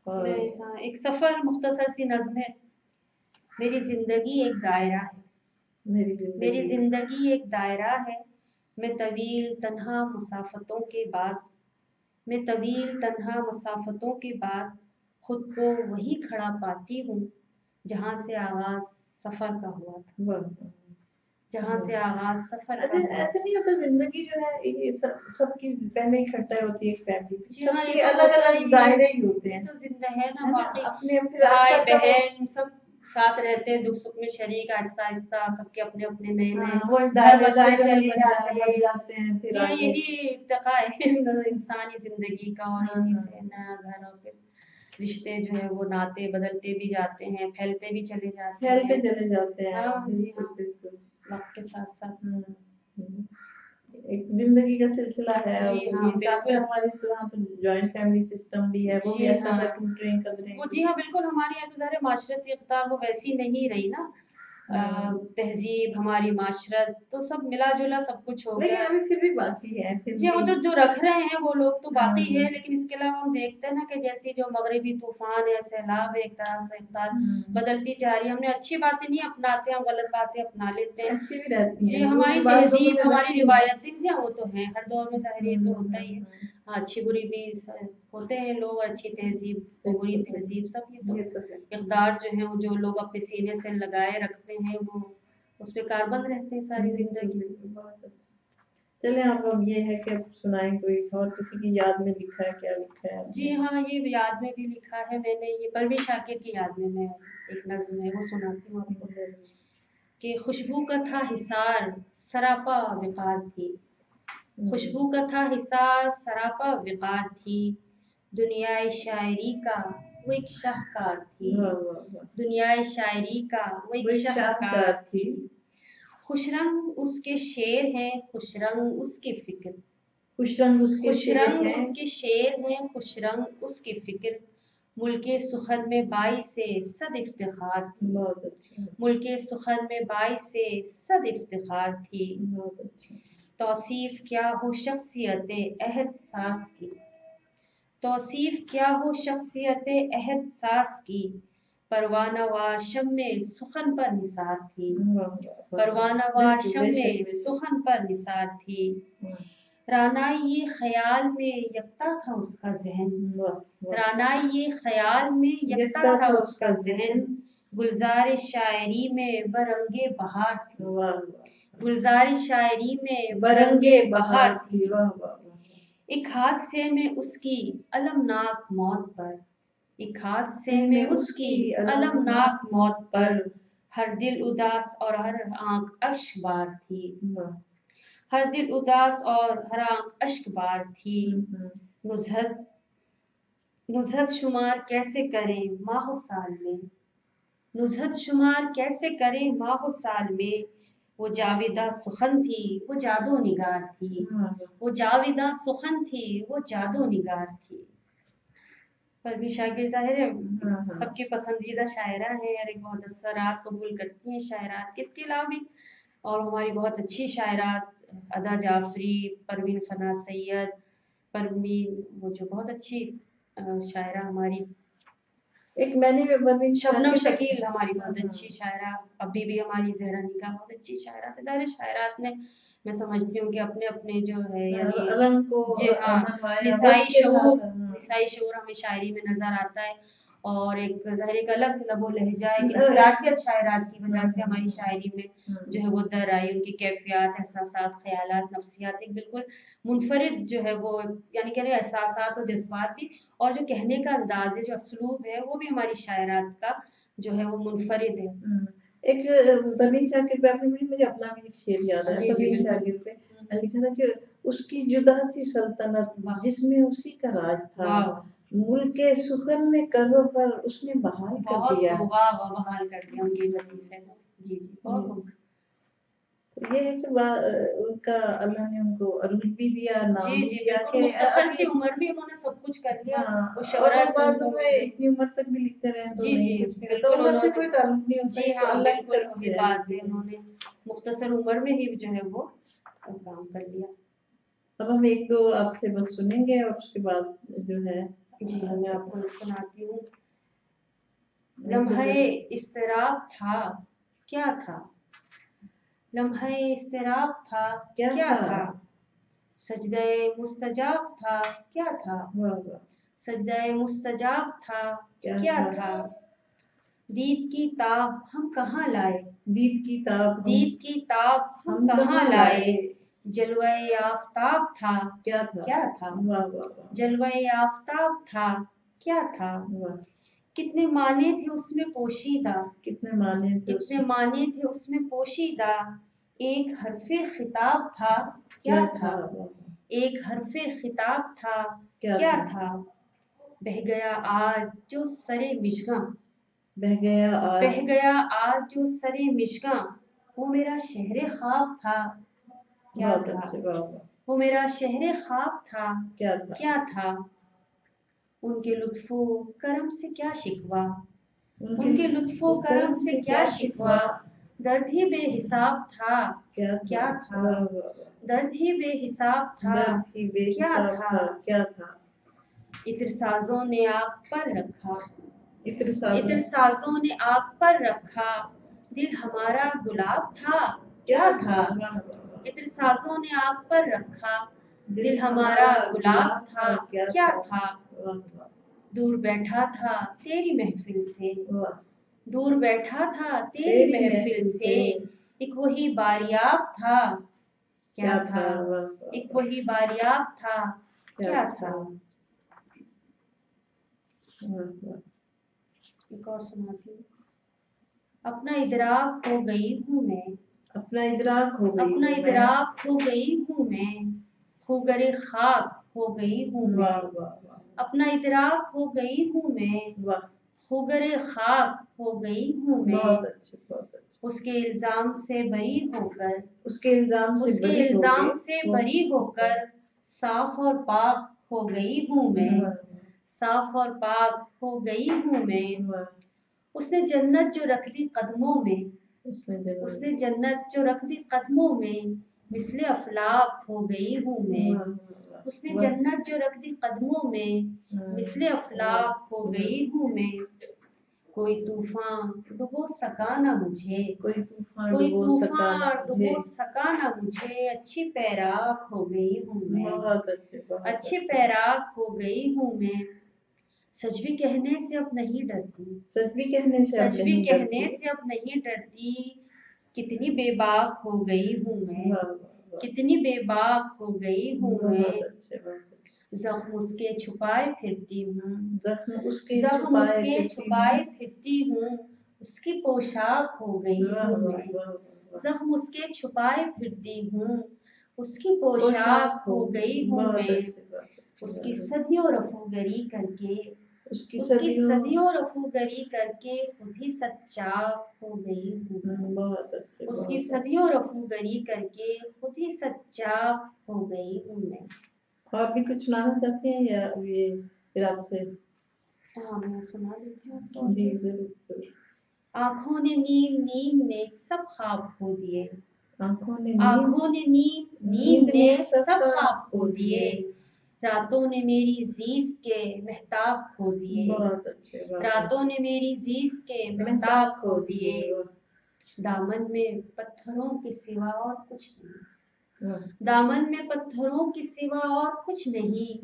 और मैं हाँ एक सफर मुख्तसर सी नज्म है। मेरी जिंदगी एक दायरा है, मेरी मेरी जिंदगी एक दायरा है, मैं तवील तन्हा मुसाफतों के बाद, मैं तवील तन्हा मुसाफतों के बाद खुद को वही खड़ा पाती हूँ जहाँ से आगाज सफर का हुआ था, वाह। जहाँ से आगाज सफर का ऐसे हुआ था। ऐसे नहीं होता, जिंदगी जो है ये सबकी पहले इकट्ठा होती है एक फैमिली, जी हाँ ये सबके तो अलग होता अलग ही है, दायरे ही होते ये हैं, तो जिंदा है ना है ना, वाकई। अपने फिर भाई अक्सर का वो, बहन सब साथ रहते हैं, दुख सुख में शरीक, आहिस्ता आहिस्ता सबके अपने अपने नए नए वो घर दायरे बसते दायरे में चले जाते बढ़ हैं। जाते हैं फिर जी हाँ आगे। यही इर्तिका है इंसानी जिंदगी का, और हाँ इसी हाँ, से नया घर और फिर रिश्ते जो है वो नाते बदलते भी जाते हैं, फैलते भी चले जाते फैलते हैं। चले जाते हैं, हाँ जी बिल्कुल हाँ बिल्कुल। वक्त के साथ साथ। हम्म। एक जिंदगी का सिलसिला है, जी और हाँ ये खासकर बिल्कुल हमारे तरह तो जॉइंट फैमिली सिस्टम भी है, वो भी जी ऐसा हाँ ऐसा टूट रहे हैं, कदरें वो की। जी हाँ बिल्कुल। हमारे यहाँ तो ज़ाहिर है माशरती रफ्तार वो वैसी नहीं रही ना, तहजीब हमारी माशरत तो सब मिला जुला सब कुछ हो लेकिन गया। अभी फिर भी बाकी है, फिर जी हाँ भी। जो जो रख रहे हैं वो लोग तो बाकी है, हाँ, लेकिन इसके अलावा हम देखते हैं ना कि जैसी जो मगरबी तूफान है, सैलाब है, एक तरह से एक तरह बदलती जा रही है। हमने अच्छी बातें नहीं अपनाते, हम गलत बातें अपना लेते हैं। अच्छी भी रहती जी हैं, वो हमारी रिवाज लोगों तहजीब ने हमारी रखी हुई है। रिवायतें जी हाँ, वो तो हैं हर दौर में, ज़ाहिर ये तो होता ही है। हाँ अच्छी बुरी भी होते हैं लोग, और अच्छी तहजीब और बुरी तहजीब सब, ये तो ये तो है। इक़दार जो है वो जो लोग अपने सीने से लगाए रखते हैं वो उस पे कारबंद रहते हैं सारी बिल्कुल जिंदगी। बिल्कुल, बहुत अच्छा। चले आप, अब ये है कि अब सुनाएं कोई और, किसी की याद में लिखा है, क्या लिखा है जी आपने? हाँ ये याद में भी लिखा है मैंने, ये परवीन शाकिर की याद में मैं एक नज्म है, वो सुनाती हूँ आपको कि खुशबू का था हिसार सरापा विकार थी, खुशबू का था हिसार सरापा विकार थी, दुनियाए शायरी का वो एक शाहकार थी, दुनियाए शायरी का वो एक शाहकार थी, खुश रंग उसके शेर हैं, खुश रंग उसकी फिक्र, खुश रंग उसके खुश रंग उसके शेर हैं, खुश रंग उसकी फिक्र, मुल्के सुखन में बाईस से सद इफ्तिखार थी, बहुत अच्छा, मुल्के सुखन में बाईस से सद इफ्तिखार थी, बहुत अच्छा, तौसीफ क्या हो शख्सियत अहद सास की, तौसीफ क्या हो शख्सियत अहद सास की, परवाना वार शम्मे सुखन पर निसार थी, परवाना वार शम्मे सुखन पर निसार थी, रानाई ये ख्याल में यकता था उसका जहन, रानाई ये ख्याल में यकता था उसका जहन, गुलजार शायरी में बरंगे बहार थी, गुलजार शायरी में बरंगे बहार थी, एक हादसे में उसकी अलमनाक मौत पर, एक हादसे में उसकी अलमनाक मौत पर, हर दिल उदास और हर आंख अश्कबार थी, हर दिल उदास और हर आंख अश्कबार थी, नुज़हत नुज़हत शुमार कैसे करें माहो साल में, नुज़हत शुमार कैसे करें माहो साल में, वो जाविदा सुखन थी वो जादू निगार थी, वो जाविदा सुखन थी वो जादू निगार थी। परवीन शाकिर ज़ाहिर है सबकी पसंदीदा शायरा है और एक बहुत असरात कबूल करती हैं शायरात के, इसके अलावा भी और हमारी बहुत अच्छी शायरात अदा जाफरी, परवीन फना सैयद, परवीन वो जो बहुत अच्छी शायरा हमारी, एक मैंने भी परवीन शबनम शकील हमारी बहुत अच्छी शायरा, अभी भी हमारी जहरा निगाह बहुत अच्छी शायरात है। ज़ाहिर शायरात ने मैं समझती हूँ कि अपने अपने जो है यानी रंग को जी हाँ निसाई शऊर हमें शायरी में नजर आता है, और एक ज़ाहिर एक अलग लबो लहजा है कि अखलाकियत शायरात की वजह से हमारी शायरी में जो है वो दर आई, उनकी कैफियत, एहसासात, ख्यालात, नफ्सियात एक बिल्कुल मुनफरिद जो है वो यानी कह रहे एहसासात और जज्बात भी, और जो कहने का अंदाज है जो असलूब है वो भी हमारी शायरात का जो है वो मुनफरिद है। एक परवीन शाकिर पे आपने मुझे अपना भी एक शेर याद है, परवीन शाकिर पे लिखा था कि उसकी जुदा सी सल्तनत जिसमें उसी का राज था, मुल्के सुखन में करो पर उसने बहाल कर दिया, वाह वाह बहाल कर दिया उनके लतीफे में। जी जी बहुत ये है कि उनका अल्लाह ने उनको अरूज भी दिया, नाम जी भी जी दिया कि मुख्तसर सी उम्र में उन्होंने सब कुछ कर लिया, वो शोहरत बाद में इतनी उम्र तक भी लिखते रहे तो जी नहीं जी कुछ नहीं, तो उम्र से कोई ताल्लुक नहीं होता, जी हाँ अल्लाह की बिल्कुल तरफ वही से बात है, उन्होंने मुख्तसर उम्र में ही जो है वो काम कर लिया। अब हम एक दो आपसे बस सुनेंगे और उसके बाद जो है जी मैं आपको सुनाती हूँ। लम्हे इस्तराब था क्या था, लम्हे इस्तराब था क्या था, सजदे मुस्तजाब था क्या था, सजदे मुस्तजाब था क्या था, दीद की ताब हम कहाँ लाए, दीद की ताब हम कहाँ लाए, जलवाए आफताब था क्या था, जलवाए आफताब था क्या था, कितने माने थे उसमें पोशीदा, कितने माने थे उसमें पोशीदा, एक हरफे खिताब था क्या था, एक हरफे खिताब था क्या था, बह गया आज जो सरे मिशगा, बह गया आज जो सरे मिशगा, वो मेरा शहरे ख्वाब था क्या था, वो मेरा शहरे ख्वाब था क्या था, उनके लुत्फो करम से क्या शिकवा, उनके लुत्फो करम से क्या शिकवा, दर्द ही बेहिसाब था क्या था, दर्द ही बेहिसाब था क्या था, इत्र साजों ने आग पर रखा, इत्र साजों ने आग पर रखा, दिल हमारा गुलाब था क्या था, इत्र साजों ने आग पर रखा, दिल हमारा गुलाब था क्या था, दूर बैठा था तेरी महफिल से, दूर बैठा था तेरी महफिल से, एक वही बारियाब था क्या था, एक वही बारियाब था क्या था। एक और सुनाती हूँ। अपना इदराक हो गई हूँ मैं, अपना इदराक हो गई अपना हूँ मैं। इदराक हो गई हूँ मैं, खुगरे खाक हो गई हूँ मैं। वाह वाह वाह अपना इदराक हो गई हूँ मैं, वाह, खुगरे खाक हो गई हूँ मैं। बहुत अच्छे बहुत अच्छे। उसके इल्जाम से बरी होकर, उसके इल्जाम से उसके बरी इल्जाम होके से बरी होकर साफ और पाक हो गई हूँ मैं, वाह, साफ और पाक हो गई हूँ मैं। वाह, उसने जन्नत जो रख दी कदमों में, उसने जन्नत जो रख दी कदमों में, मिसले अफलाक हो गई हूँ मैं। उसने वाह, जन्नत जो रख दी कदमों में, मिसले अफलाक हो गई हूँ मैं। कोई तूफान डुबो सका ना मुझे, कोई तूफान कोई डुबो सका ना तूफान मुझे। डुबो सका ना मुझे। अच्छी पैराक हो गई हूँ मैं, बहुत अच्छे बहुत अच्छी अच्छे। पैराक हो गई हूँ मैं। सच भी कहने से अब नहीं डरती, सच भी कहने से अब सच भी नहीं कहने डरती। से अब नहीं डरती। कितनी बेबाक हो गई हूँ मैं, वाह वाह वाह, कितनी बेबाक हो गई हूँ बहुत मैं। अच्छे बहुत अच्छे। जख्म उसके छुपाए फिरती हूँ, जख्म उसके जख्म छुपाए उसके फिरती छुपाए हूँ। फिरती हूँ। उसकी पोशाक हो गई वाह हूँ वाह मैं, वाह वाह, जख्म उसके छुपाए फिरती हूँ। उसकी पोशाक पोशाक हो गई हूँ बहुत मैं। अच्छे बहुत अच्छे उसकी बहुत अच्छे। सदियों रफूगरी करके, उसकी उसकी सदियों सदियों रफूगरी करके खुद ही सच्चाक हो गई हूँ मैं। बहुत अच्छे उसकी बहुत अच्छे। सदियों रफूगरी करके खुद ही सच्चाक हो गई हूँ मैं। और भी कुछ सुनाना चाहते हैं या ये फिर आपसे? हाँ मैं सुना देती हूँ तो। जी जरूर जरूर। आंखों ने नींद, नींद ने सब ख्वाब खो दिए, आंखों ने नींद, आंखों ने नींद, नींद नींद ने ने सब सब ख्वाब खो खो दिए। रातों ने मेरी जीस के महताब खो दिए, बहुत अच्छे वाह, रातों ने मेरी जीस के मेहताब महताब खो खो दिए दिए। वाह, दामन में पत्थरों के सिवा और कुछ नहीं, वाह, दामन में पत्थरों के सिवा और कुछ नहीं।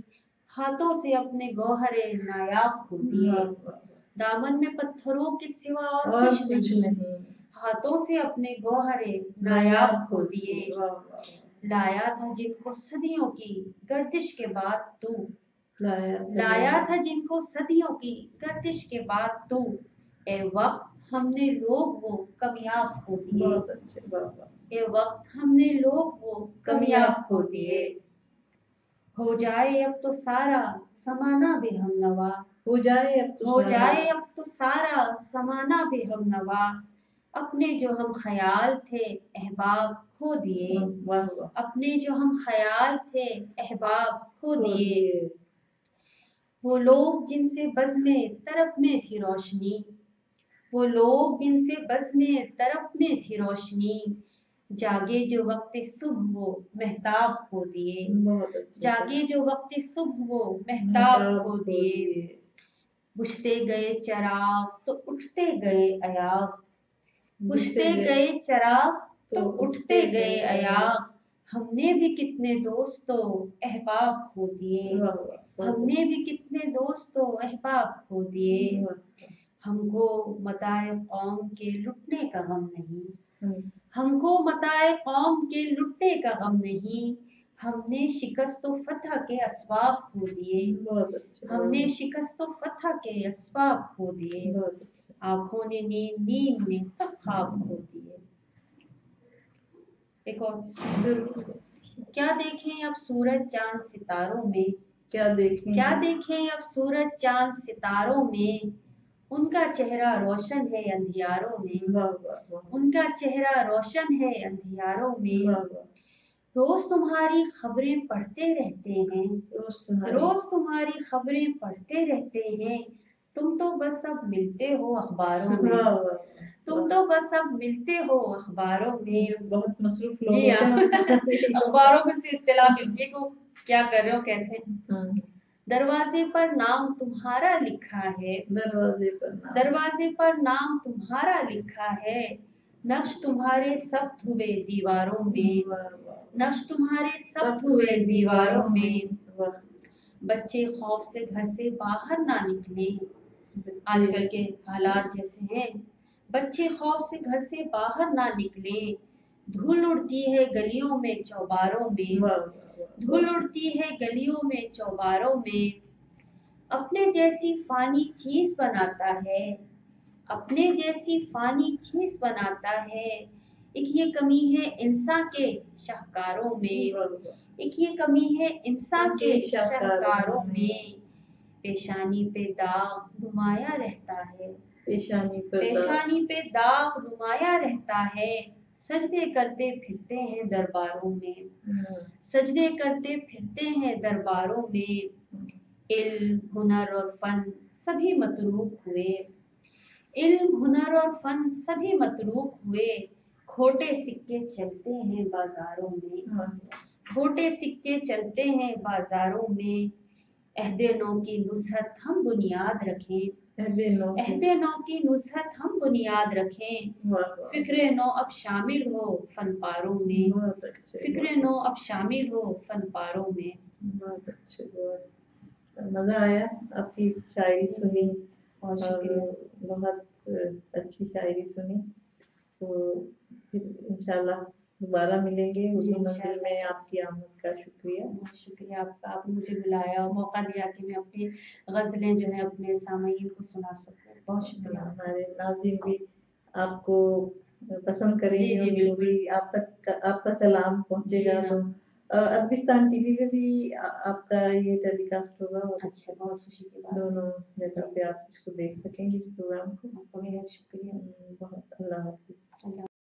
हाथों से अपने गौहरे नायाब खो दिए, वाह, वाह, दामन में पत्थरों के सिवा और और कुछ कुछ नहीं। नहीं। हाथों से अपने गौहरे नायाब नायाब खो खो दिए दिए। वाह वाह, लाया था जिनको सदियों की गर्दिश के बाद तू, लाया लाया था जिनको सदियों की गर्दिश के बाद तू। ए वक्त हमने लोग वो कामयाब खो दिए, बहुत अच्छे वाह वाह, ए वक्त हमने लोग वो कामयाब खो दिए। हो जाए अब तो सारा समाना भी हम नवा, हो जाए अब तो हो सारा, जाए अब तो सारा समाना भी हम नवा। अपने जो हम ख्याल थे अहबाब खो दिए, वाह वाह, अपने जो हम ख्याल थे अहबाब खो खो दिए। दिए। वो लोग जिनसे बज़्म तरफ में थी रोशनी, वो लोग जिनसे बज़्म तरफ में थी रोशनी। जागे जो वक्त सुबह वो महताब खो दिए, बहुत अच्छे जागे जो वक्त सुबह वो महताब मेहताब खो खो दिए। दिए। बुझते गए चिराग तो उठते गए अयाग, बुझते बुझते गए चिराग तो तो उठते गए गए अयाग। हमने भी कितने दोस्तों अहबाब खो दिए, वाह वाह, हमने भी कितने दोस्तों अहबाब खो दिए। वाह, हमको मताए कौम के लुटने का गम नहीं, हम्म, हमको मताए कौम के लुटने का गम नहीं। हमने शिकस्त व फतह के असबाब खो दिए, बहुत अच्छे हमने शिकस्त व फतह के असबाब खो दिए। बहुत अच्छे। आंखों ने नींद, नींद ने सब ख्वाब खो दिए। एक और जरूर। क्या देखें अब सूरज चांद सितारों में, क्या देखें क्या देखें अब सूरज चांद सितारों में। उनका चेहरा रोशन है अंधियारों में, वाह वाह वाह, उनका चेहरा रोशन है अंधियारों में। वाह वाह, रोज तुम्हारी खबरें पढ़ते रहते हैं, रोज तुम्हारी, रोज तुम्हारी खबरें पढ़ते रहते हैं। तुम तो बस अब मिलते हो अखबारों वाह में, वाह, तुम तो बस अब मिलते हो अखबारों में। बहुत मसरूफ लोग जी होते हाँ हैं। अखबारों में से इत्तला मिलती है कि वो क्या कर रहे हो कैसे। हम्म, दरवाजे पर नाम तुम्हारा लिखा है, दरवाजे पर नाम, दरवाजे पर नाम तुम्हारा लिखा है। नक्श तुम्हारे सख्त हुए दीवारों में, वाह वाह, नक्श तुम्हारे सख्त सब हुए हुए दीवारों में। वाह, बच्चे खौफ से घर से बाहर ना निकले, बच्चे, आजकल के हालात जैसे हैं। बच्चे खौफ से घर से बाहर ना निकले। धूल उड़ती है गलियों में चौबारों में, वाह वाह, धूल उड़ती है गलियों में चौबारों में। अपने जैसी फानी चीज बनाता है, अपने जैसी फानी चीज बनाता है। एक ये कमी है इंसान के शाहकारों में, एक ये कमी है इंसान के शाहकारों में। पेशानी पे दाग नुमाया रहता है, पेशानी पे दाग नुमाया रहता है। सजदे करते फिरते हैं दरबारों में, सजदे करते फिरते हैं दरबारों में। इल्म हुनर और फन सभी मतरूक हुए, इल्म हुनर और फन सभी मतरूक हुए। खोटे सिक्के चलते हैं बाजारों में, खोटे सिक्के चलते हैं बाजारों में। अहदे नौ की नुसहत हम बुनियाद रखें, अहदे नौ की नुसहत हम बुनियाद रखें। फिक्रे नौ अब शामिल हो फन पारों में, फिक्रे नौ अब शामिल हो फन पारों में। बहुत अच्छे, बहुत मजा आया आपकी शायरी सुनी बहुत और शुक्रिया। बहुत अच्छी शायरी सुनी। तो फिर इंशाल्लाह दोबारा मिलेंगे उर्दू मंजिल में। आपकी आमद का शुक्रिया। बहुत शुक्रिया आपका, आपने मुझे बुलाया और मौका दिया कि मैं अपनी गज़लें जो है अपने सामईन को सुना सकूं। बहुत शुक्रिया। हमारे नाज़रीन भी आपको पसंद करेंगे जी, जी, और जो बिल्कुल। भी आप तक आपका कलाम पहुंचेगा। जी, तो अदबिस्तान टीवी पे भी आपका ये टेलीकास्ट होगा और अच्छा, बहुत खुशी की बात है। दोनों जगह पे आप इसको देख सकेंगे, इस प्रोग्राम को। आपका बेहद शुक्रिया। बहुत अल्लाह हाफिज।